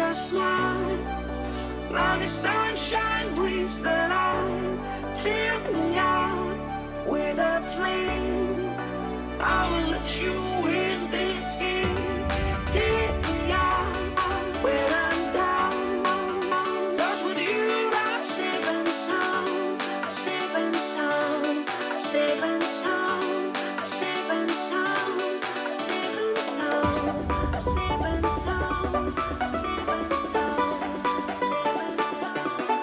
your smile. Now the sunshine brings the light. Fill me out with a flame. I will let you in this game. Take me out when I'm down. 'Cause with you I'm safe and sound. Safe and sound. Safe and sound. Safe and sound. Safe and sound. Safe and sound. Safe and sound. Safe and sound.